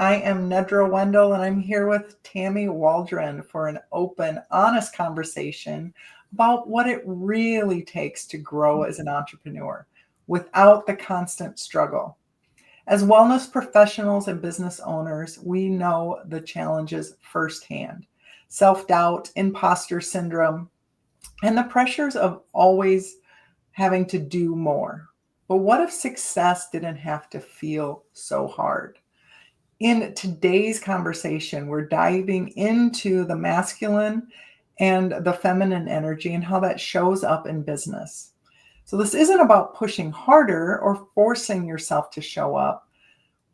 I am Nedra Wendel, and I'm here with Tammy Waldron for an open, honest conversation about what it really takes to grow as an entrepreneur without the constant struggle. As wellness professionals and business owners, we know the challenges firsthand: self-doubt, imposter syndrome, and the pressures of always having to do more. But what if success didn't have to feel so hard? In today's conversation, we're diving into the masculine and the feminine energy and how that shows up in business. So, this isn't about pushing harder or forcing yourself to show up.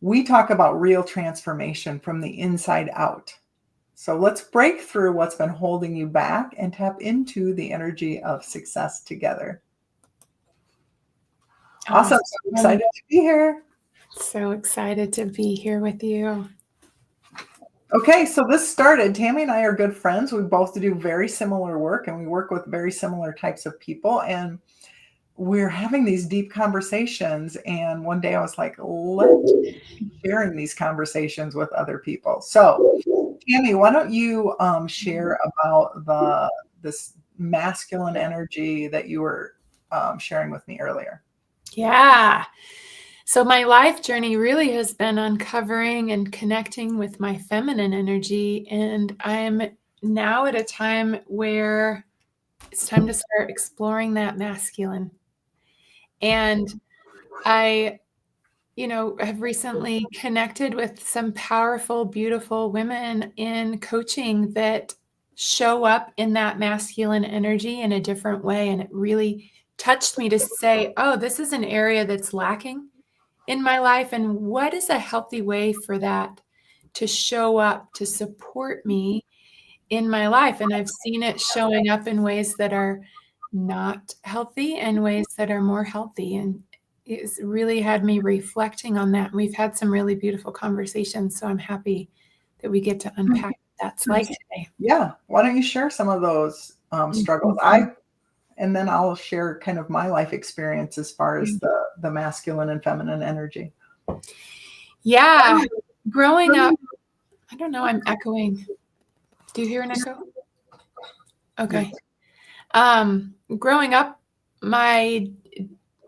We talk about real transformation from the inside out. So, let's break through what's been holding you back and tap into the energy of success together. Awesome. So excited to be here. So excited to be here with you. Okay, so this started. Tammy and I are good friends. We both do very similar work and we work with very similar types of people. And we're having these deep conversations. And one day I was like, let's be sharing these conversations with other people. So, Tammy, why don't you share about this masculine energy that you were sharing with me earlier? Yeah. So my life journey really has been uncovering and connecting with my feminine energy. And I'm now at a time where it's time to start exploring that masculine. And I, have recently connected with some powerful, beautiful women in coaching that show up in that masculine energy in a different way. And it really touched me to say, oh, this is an area that's lacking in my life. And what is a healthy way for that to show up, to support me in my life? And I've seen it showing up in ways that are not healthy and ways that are more healthy. And it's really had me reflecting on that. We've had some really beautiful conversations. So I'm happy that we get to unpack what that's like today. Yeah. Why don't you share some of those struggles? And then I'll share kind of my life experience as far as the masculine and feminine energy. Yeah. Growing up, I don't know, I'm echoing. Do you hear an echo? Okay. Growing up, my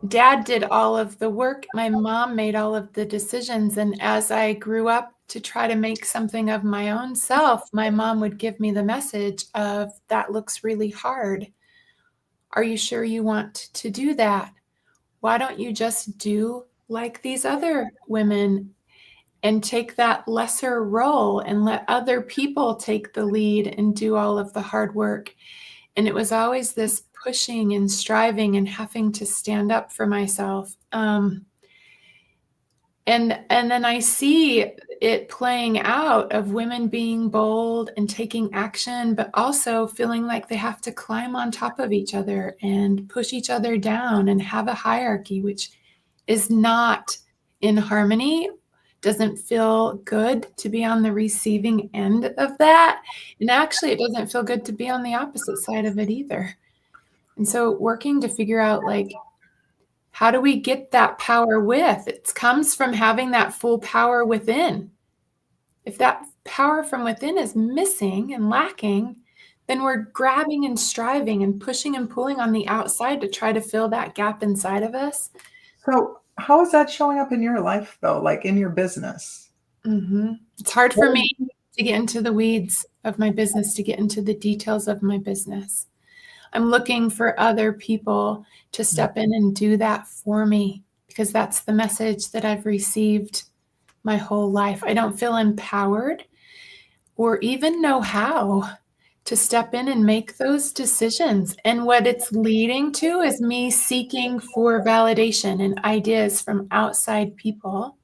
dad did all of the work. My mom made all of the decisions. And as I grew up to try to make something of my own self, my mom would give me the message of, that looks really hard. Are you sure you want to do that? Why don't you just do like these other women and take that lesser role and let other people take the lead and do all of the hard work? And it was always this pushing and striving and having to stand up for myself. And then I see it playing out of women being bold and taking action, but also feeling like they have to climb on top of each other and push each other down and have a hierarchy, which is not in harmony. Doesn't feel good to be on the receiving end of that. And actually, it doesn't feel good to be on the opposite side of it either. And so working to figure out, like, how do we get that power with? It comes from having that full power within. If that power from within is missing and lacking, then we're grabbing and striving and pushing and pulling on the outside to try to fill that gap inside of us. So how is that showing up in your life, though, like in your business? Mm-hmm. It's hard for me to get into the weeds of my business, to get into the details of my business. I'm looking for other people to step in and do that for me, because that's the message that I've received my whole life. I don't feel empowered or even know how to step in and make those decisions. And what it's leading to is me seeking for validation and ideas from outside people.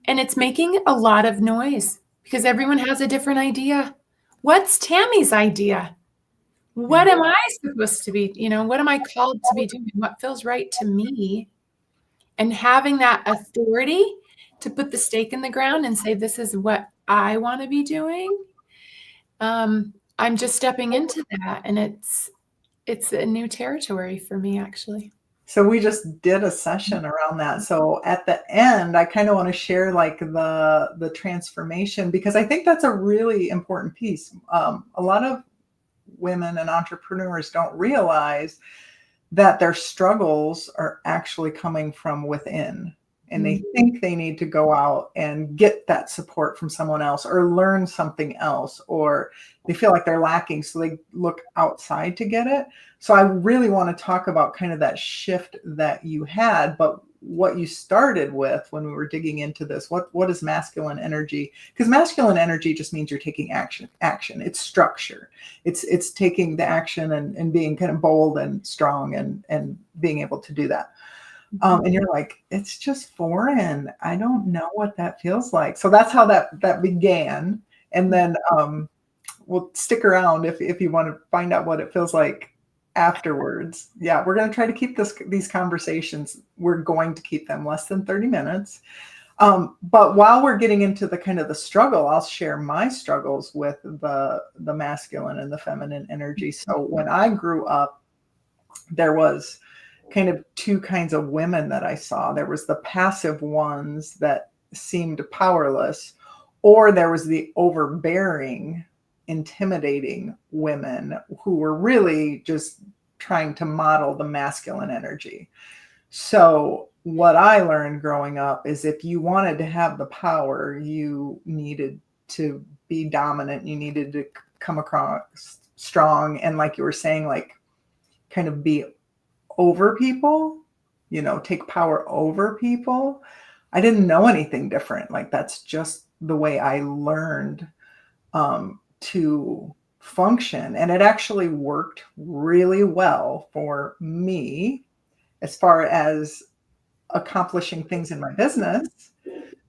And it's making a lot of noise because everyone has a different idea. What's Tammy's idea? What am I supposed to be? What am I called to be doing? What feels right to me? And having that authority to put the stake in the ground and say, this is what I want to be doing. I'm just stepping into that. And it's a new territory for me, actually. So we just did a session around that. So at the end, I kind of want to share like the transformation, because I think that's a really important piece. A lot of women and entrepreneurs don't realize that their struggles are actually coming from within. And they think they need to go out and get that support from someone else or learn something else, or they feel like they're lacking, so they look outside to get it. So I really want to talk about kind of that shift that you had, but what you started with when we were digging into this. What is masculine energy? Because masculine energy just means you're taking action. It's structure. It's taking the action and being kind of bold and strong and being able to do that. And you're like, it's just foreign. I don't know what that feels like. So that's how that began. And then we'll stick around if you want to find out what it feels like afterwards. Yeah, we're going to try to keep these conversations. We're going to keep them less than 30 minutes. But while we're getting into the kind of the struggle, I'll share my struggles with the masculine and the feminine energy. So when I grew up, there was kind of two kinds of women that I saw. There was the passive ones that seemed powerless, or there was the overbearing, intimidating women who were really just trying to model the masculine energy. So what I learned growing up is if you wanted to have the power, you needed to be dominant. You needed to come across strong. And like you were saying, like kind of be over people, take power over people. I didn't know anything different. Like that's just the way I learned to function. And it actually worked really well for me as far as accomplishing things in my business,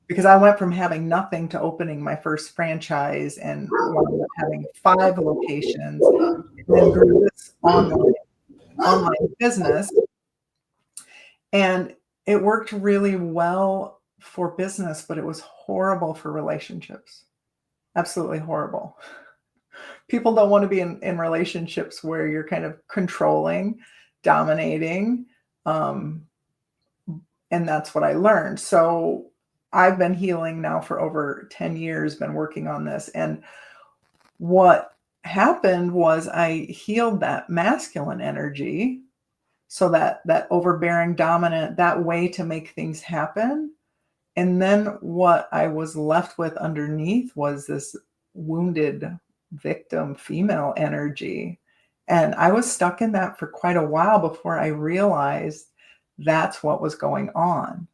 because I went from having nothing to opening my first franchise and wound up having 5 locations, and then grew this online business. And it worked really well for business, but it was horrible for relationships. Absolutely horrible. People don't want to be in relationships where you're kind of controlling, dominating. And that's what I learned. So I've been healing now for over 10 years, been working on this. And what happened was I healed that masculine energy. So that overbearing, dominant, that way to make things happen. And then what I was left with underneath was this wounded victim female energy. And I was stuck in that for quite a while before I realized that's what was going on.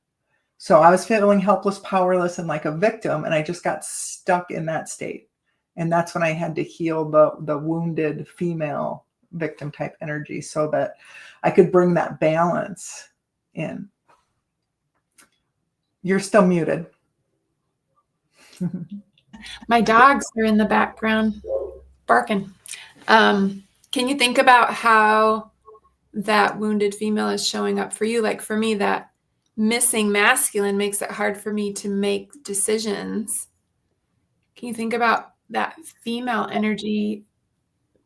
So I was feeling helpless, powerless, and like a victim. And I just got stuck in that state. And that's when I had to heal the wounded female victim type energy so that I could bring that balance in. You're still muted. My dogs are in the background barking. Can you think about how that wounded female is showing up for you? Like for me, that missing masculine makes it hard for me to make decisions. Can you think about that female energy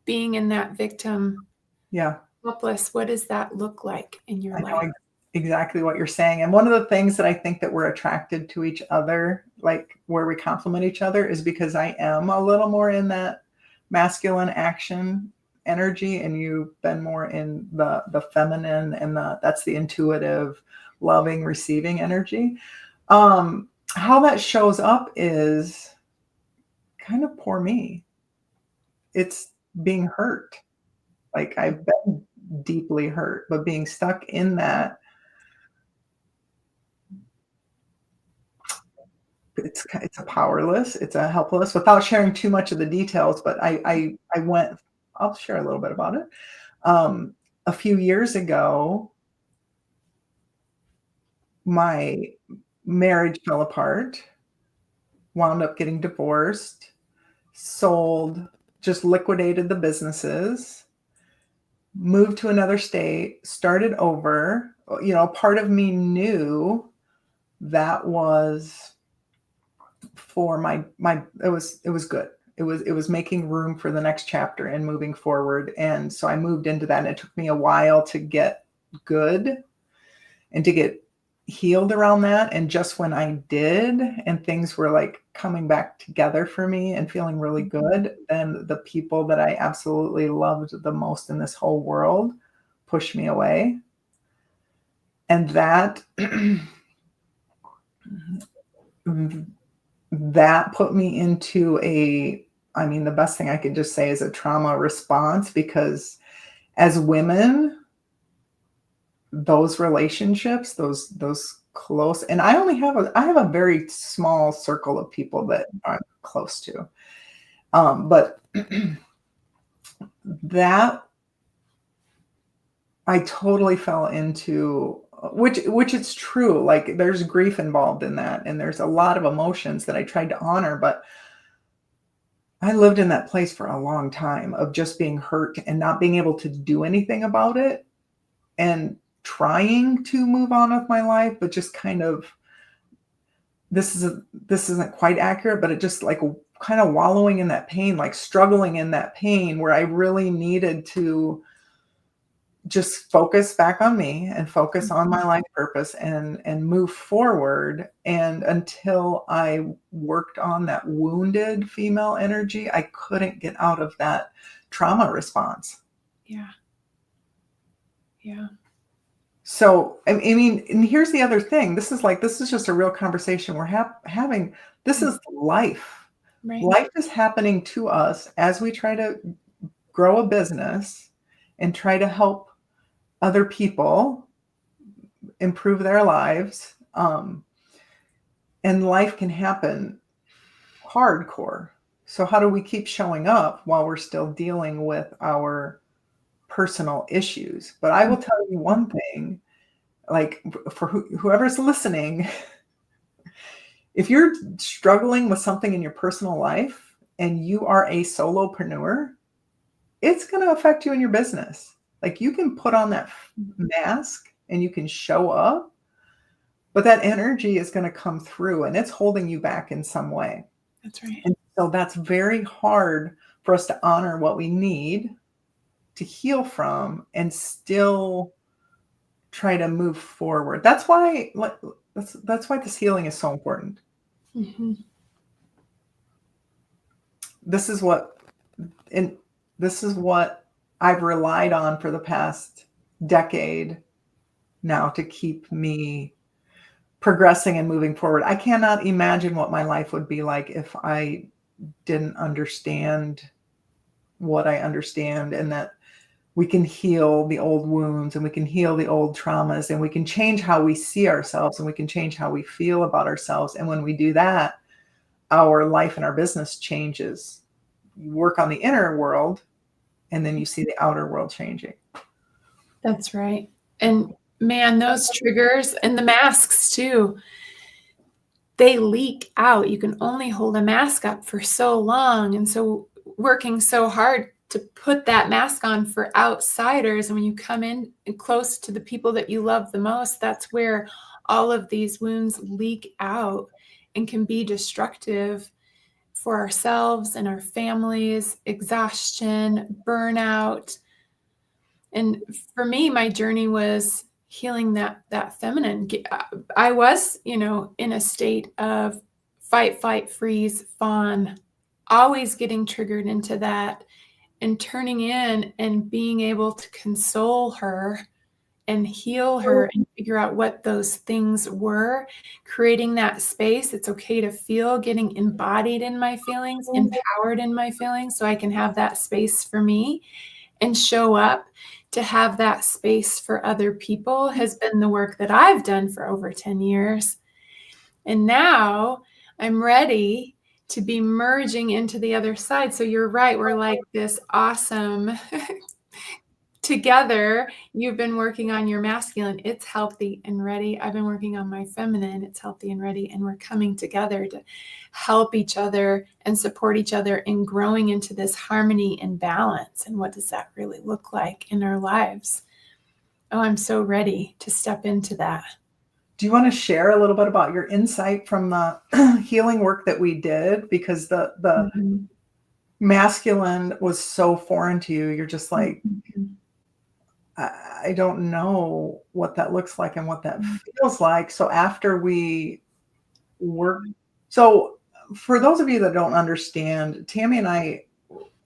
being in that victim? Yeah. Helpless. What does that look like in your life? I know exactly what you're saying. And one of the things that I think that we're attracted to each other, like where we complement each other, is because I am a little more in that masculine action energy, and you've been more in the feminine, and that's the intuitive, loving, receiving energy. How that shows up is kind of poor me. It's being hurt. Like I've been deeply hurt, but being stuck in that, it's a powerless, it's a helpless, without sharing too much of the details, but I'll share a little bit about it. A few years ago, my marriage fell apart, wound up getting divorced, sold, just liquidated the businesses, moved to another state, started over. Part of me knew that was for my it was good. It was making room for the next chapter and moving forward. And so I moved into that, and it took me a while to get good and to get healed around that. And just when I did, and things were like coming back together for me and feeling really good, then the people that I absolutely loved the most in this whole world pushed me away. And that that put me into the best thing I could just say is a trauma response, because as women, those relationships, those close, and I have a very small circle of people that I'm close to. But that I totally fell into, which it's true. Like, there's grief involved in that, and there's a lot of emotions that I tried to honor, but I lived in that place for a long time of just being hurt and not being able to do anything about it, and trying to move on with my life, but just kind of, this isn't quite accurate, but it just like kind of wallowing in that pain, like struggling in that pain, where I really needed to just focus back on me and focus on my life purpose and move forward. And until I worked on that wounded female energy, I couldn't get out of that trauma response. Yeah. Yeah. So, I mean, and here's the other thing. This is just a real conversation we're having. This is life. Right. Life is happening to us as we try to grow a business and try to help other people improve their lives. And life can happen hardcore. So how do we keep showing up while we're still dealing with our personal issues? But I will tell you one thing, like, for whoever's listening, if you're struggling with something in your personal life and you are a solopreneur, it's going to affect you in your business. Like, you can put on that mask and you can show up, but that energy is going to come through and it's holding you back in some way. That's right. And so that's very hard for us to honor what we need to heal from and still try to move forward. That's why this healing is so important. Mm-hmm. This is what I've relied on for the past decade now to keep me progressing and moving forward. I cannot imagine what my life would be like if I didn't understand what I understand, and that we can heal the old wounds and we can heal the old traumas and we can change how we see ourselves and we can change how we feel about ourselves. And when we do that, our life and our business changes. You work on the inner world and then you see the outer world changing. That's right. And man, those triggers and the masks too, they leak out. You can only hold a mask up for so long. And so working so hard to put that mask on for outsiders. And when you come in close to the people that you love the most, that's where all of these wounds leak out and can be destructive for ourselves and our families, exhaustion, burnout. And for me, my journey was healing that feminine. I was, in a state of fight, flight, freeze, fawn, always getting triggered into that, and turning in and being able to console her and heal her and figure out what those things were, creating that space. It's okay to feel, getting embodied in my feelings, empowered in my feelings, so I can have that space for me and show up to have that space for other people has been the work that I've done for over 10 years. And now I'm ready to be merging into the other side. So you're right. We're like this awesome together. You've been working on your masculine. It's healthy and ready. I've been working on my feminine. It's healthy and ready. And we're coming together to help each other and support each other in growing into this harmony and balance. And what does that really look like in our lives? Oh, I'm so ready to step into that. Do you want to share a little bit about your insight from the healing work that we did? Because the masculine was so foreign to you. You're just like, I don't know what that looks like and what that feels like. So after we work, so for those of you that don't understand, Tammy and I,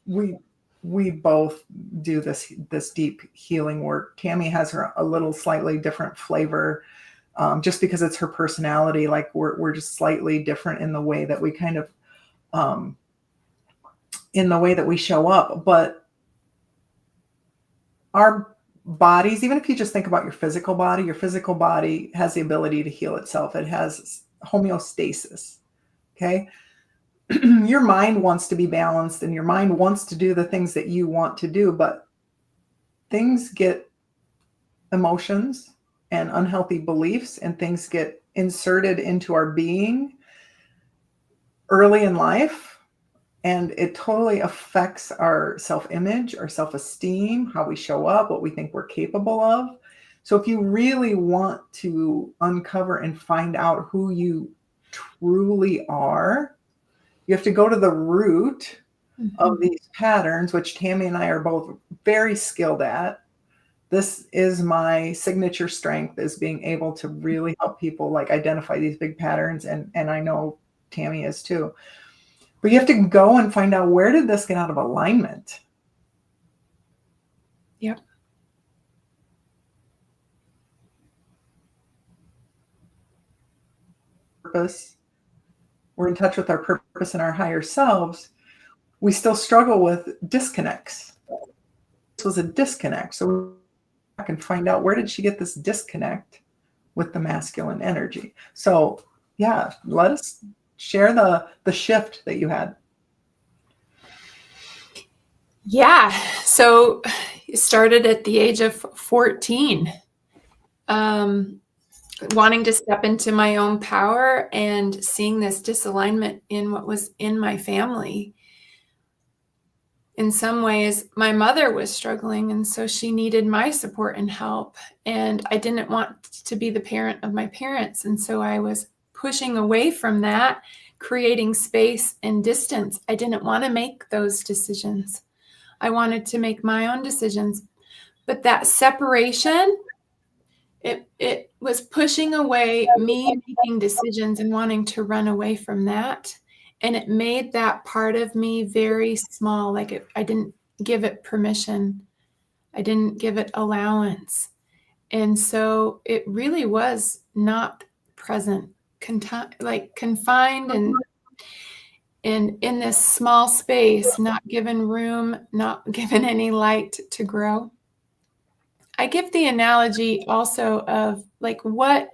we we both do this deep healing work. Tammy has a little slightly different flavor, just because it's her personality. Like we're just slightly different in the way that we kind of um, in the way that we show up. But our bodies, even if you just think about your physical body has the ability to heal itself. It has homeostasis. Okay. Your mind wants to be balanced and your mind wants to do the things that you want to do, but things get emotions and unhealthy beliefs and things get inserted into our being early in life, and it totally affects our self-image, our self-esteem, how we show up, what we think we're capable of. So if you really want to uncover and find out who you truly are, you have to go to the root of these patterns, which Tammy and I are both very skilled at. This is my signature strength, is being able to really help people like identify these big patterns. And I know Tammy is too. But you have to go and find out, where did this get out of alignment? Yep. Purpose. We're in touch with our purpose and our higher selves. We still struggle with disconnects. This was a disconnect. So I can find out, where did she get this disconnect with the masculine energy? So yeah, let us share the shift that you had. Yeah. So it started at the age of 14, wanting to step into my own power and seeing this disalignment in what was in my family. In some ways, my mother was struggling, and so she needed my support and help. And I didn't want to be the parent of my parents. And so I was pushing away from that, creating space and distance. I didn't want to make those decisions. I wanted to make my own decisions. But that separation, it was pushing away me making decisions and wanting to run away from that. And it made that part of me very small. Like I didn't give it permission. I didn't give it allowance. And so it really was not present, confined and in this small space, not given room, not given any light to grow. I give the analogy also of like what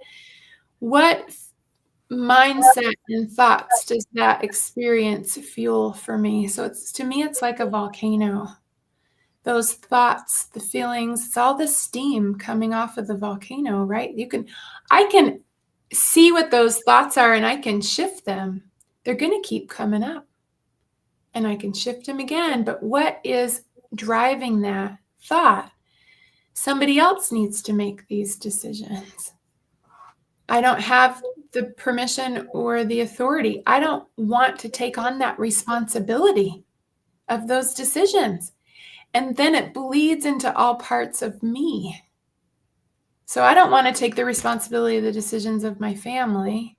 mindset and thoughts does that experience fuel for me? So to me, it's like a volcano. Those thoughts, the feelings, it's all the steam coming off of the volcano, right? I can see what those thoughts are and I can shift them. They're going to keep coming up and I can shift them again. But what is driving that thought? Somebody else needs to make these decisions. I don't have the permission or the authority. I don't want to take on that responsibility of those decisions. And then it bleeds into all parts of me. So I don't want to take the responsibility of the decisions of my family.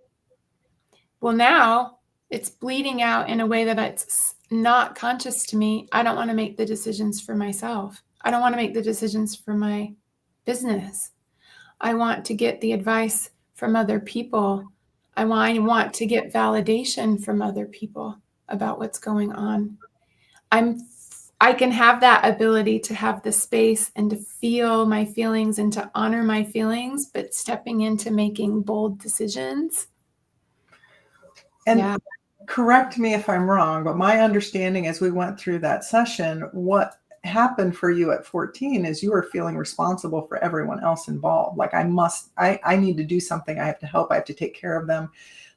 Well, now it's bleeding out in a way that it's not conscious to me. I don't want to make the decisions for myself. I don't want to make the decisions for my business. I want to get the advice from other people. I want to get validation from other people about what's going on. I can have that ability to have the space and to feel my feelings and to honor my feelings, but stepping into making bold decisions. And correct me if I'm wrong, but my understanding as we went through that session, what happened for you at 14 is you were feeling responsible for everyone else involved. Like I need to do something. I have to help. I have to take care of them.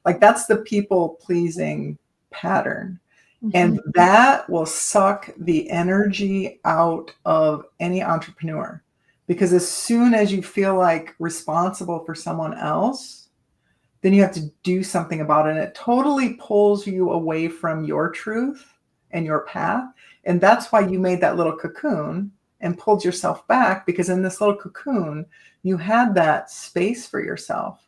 Like that's the people pleasing pattern. Mm-hmm. And that will suck the energy out of any entrepreneur, because as soon as you feel like responsible for someone else, then you have to do something about it. And it totally pulls you away from your truth and your path. And that's why you made that little cocoon and pulled yourself back, because in this little cocoon, you had that space for yourself.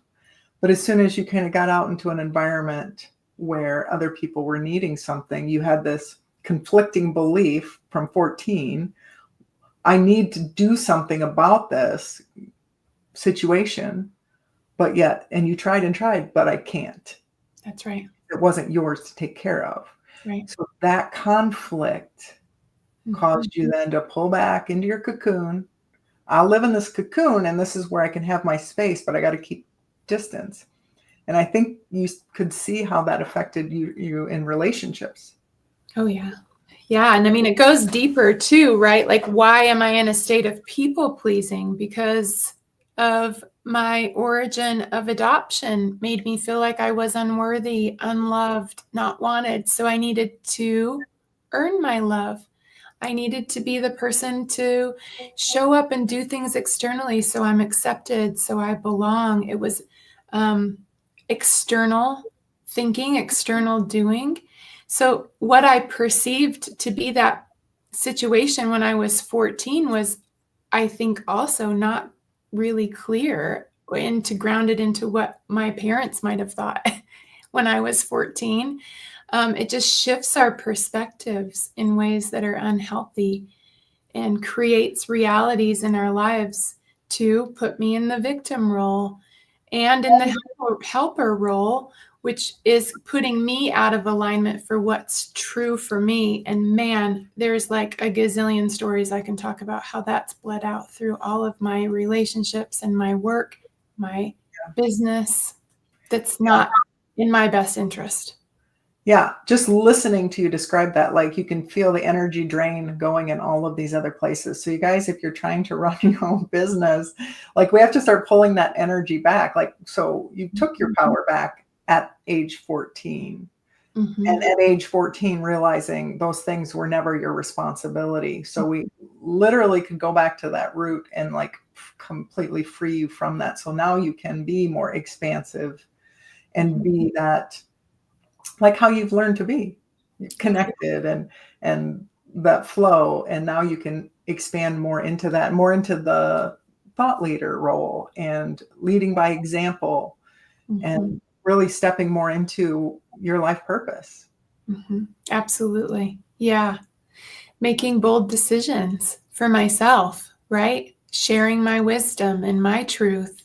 But as soon as you kind of got out into an environment where other people were needing something, you had this conflicting belief from 14, I need to do something about this situation, but yet, and you tried and tried, but I can't. That's right. It wasn't yours to take care of. Right. So that conflict caused you then to pull back into your cocoon. I'll live in this cocoon and this is where I can have my space, but I got to keep distance. And I think you could see how that affected you in relationships. Oh, yeah. Yeah. And I mean, it goes deeper too, right? Like, why am I in a state of people pleasing? Because of my origin of adoption made me feel like I was unworthy, unloved, not wanted. So I needed to earn my love. I needed to be the person to show up and do things externally so I'm accepted, so I belong. It was external thinking, external doing. So what I perceived to be that situation when I was 14 was, I think, also not really clear and to ground it into what my parents might have thought when I was 14. It just shifts our perspectives in ways that are unhealthy and creates realities in our lives to put me in the victim role and in the helper role, which is putting me out of alignment for what's true for me. And man, there's like a gazillion stories I can talk about how that's bled out through all of my relationships and my work, my business. That's not in my best interest. Yeah, just listening to you describe that, like you can feel the energy drain going in all of these other places. So you guys, if you're trying to run your own business, like we have to start pulling that energy back. Like, so you took your power back at age 14. Mm-hmm. And at age 14, realizing those things were never your responsibility. So we literally could go back to that root and like completely free you from that. So now you can be more expansive and be that, like how you've learned to be connected and that flow. And now you can expand more into that, more into the thought leader role and leading by example, and really stepping more into your life purpose. Absolutely. Yeah. Making bold decisions for myself, right? Sharing my wisdom and my truth.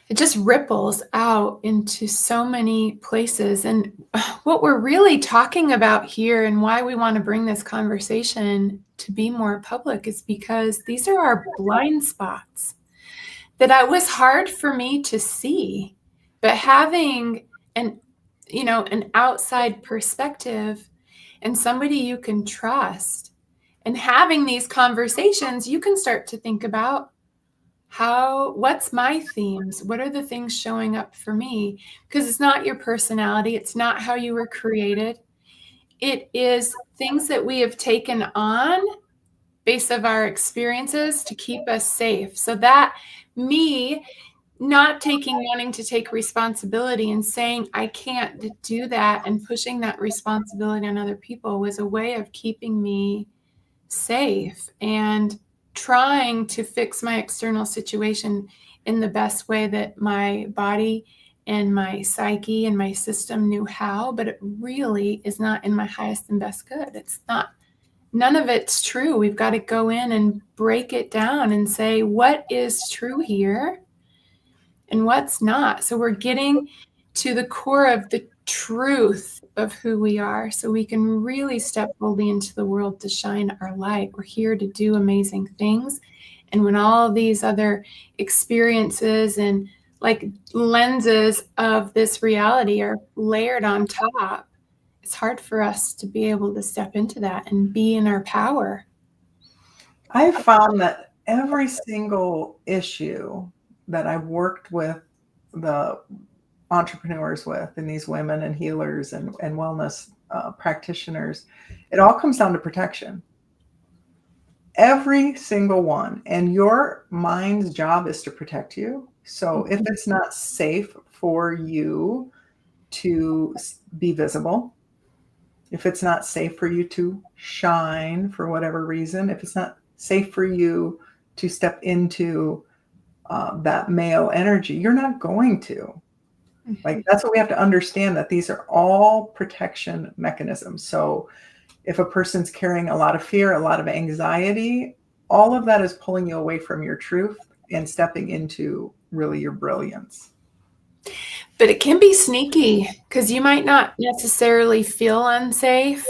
It just ripples out into so many places. And what we're really talking about here and why we want to bring this conversation to be more public is because these are our blind spots that it was hard for me to see. But having an outside perspective and somebody you can trust and having these conversations, you can start to think about what's my themes? What are the things showing up for me? Because it's not your personality. It's not how you were created. It is things that we have taken on based of our experiences to keep us safe. So that me not wanting to take responsibility and saying I can't do that and pushing that responsibility on other people was a way of keeping me safe and trying to fix my external situation in the best way that my body and my psyche and my system knew how, but it really is not in my highest and best good. It's not, none of it's true. We've got to go in and break it down and say, what is true here and what's not? So we're getting to the core of the truth of who we are so we can really step boldly into the world to shine our light. We're here to do amazing things. And when all these other experiences and like lenses of this reality are layered on top, it's hard for us to be able to step into that and be in our power. I've found that every single issue that I've worked with the entrepreneurs with, and these women and healers and wellness practitioners, it all comes down to protection. Every single one. And your mind's job is to protect you. So if it's not safe for you to be visible, If it's not safe for you to shine for whatever reason, if it's not safe for you to step into that male energy, you're not going to. Like, that's what we have to understand, that these are all protection mechanisms. So if a person's carrying a lot of fear, a lot of anxiety, all of that is pulling you away from your truth and stepping into really your brilliance. But it can be sneaky because you might not necessarily feel unsafe.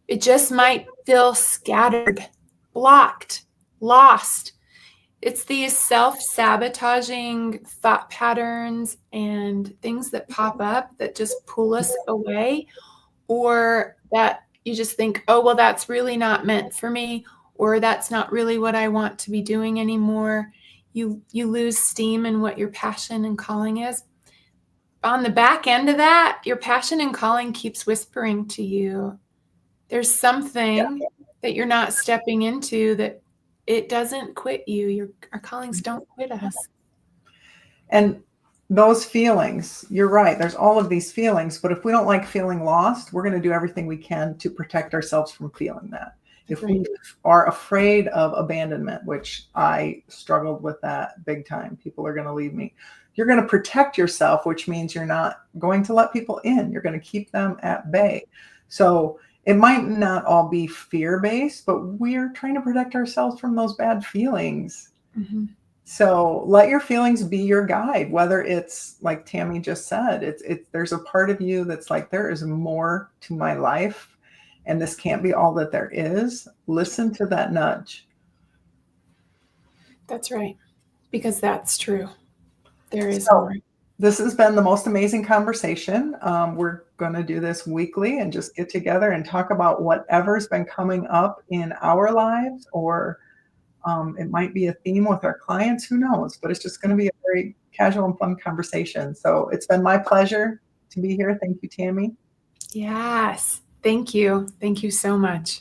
It just might feel scattered, blocked, lost. It's these self-sabotaging thought patterns and things that pop up that just pull us away, or that you just think, oh, well, that's really not meant for me, or that's not really what I want to be doing anymore. You lose steam in what your passion and calling is. On the back end of that, your passion and calling keeps whispering to you, there's something that you're not stepping into, that it doesn't quit you. Our callings don't quit us. And those feelings, you're right, there's all of these feelings, but if we don't like feeling lost, we're going to do everything we can to protect ourselves from feeling that. If we are afraid of abandonment, which I struggled with that big time, people are going to leave me. You're going to protect yourself, which means you're not going to let people in. You're going to keep them at bay. So it might not all be fear-based, but we're trying to protect ourselves from those bad feelings. Mm-hmm. So let your feelings be your guide, whether it's like Tammy just said, there's a part of you that's like, there is more to my life and this can't be all that there is. Listen to that nudge. That's right. Because that's true. There is So, more. This has been the most amazing conversation. We're going to do this weekly and just get together and talk about whatever's been coming up in our lives, or it might be a theme with our clients, who knows, but it's just going to be a very casual and fun conversation. So it's been my pleasure to be here. Thank you, Tammy. Yes. Thank you. Thank you so much.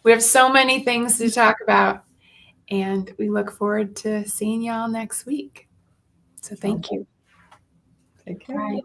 We have so many things to talk about, and we look forward to seeing y'all next week. So thank you. Take care. Bye.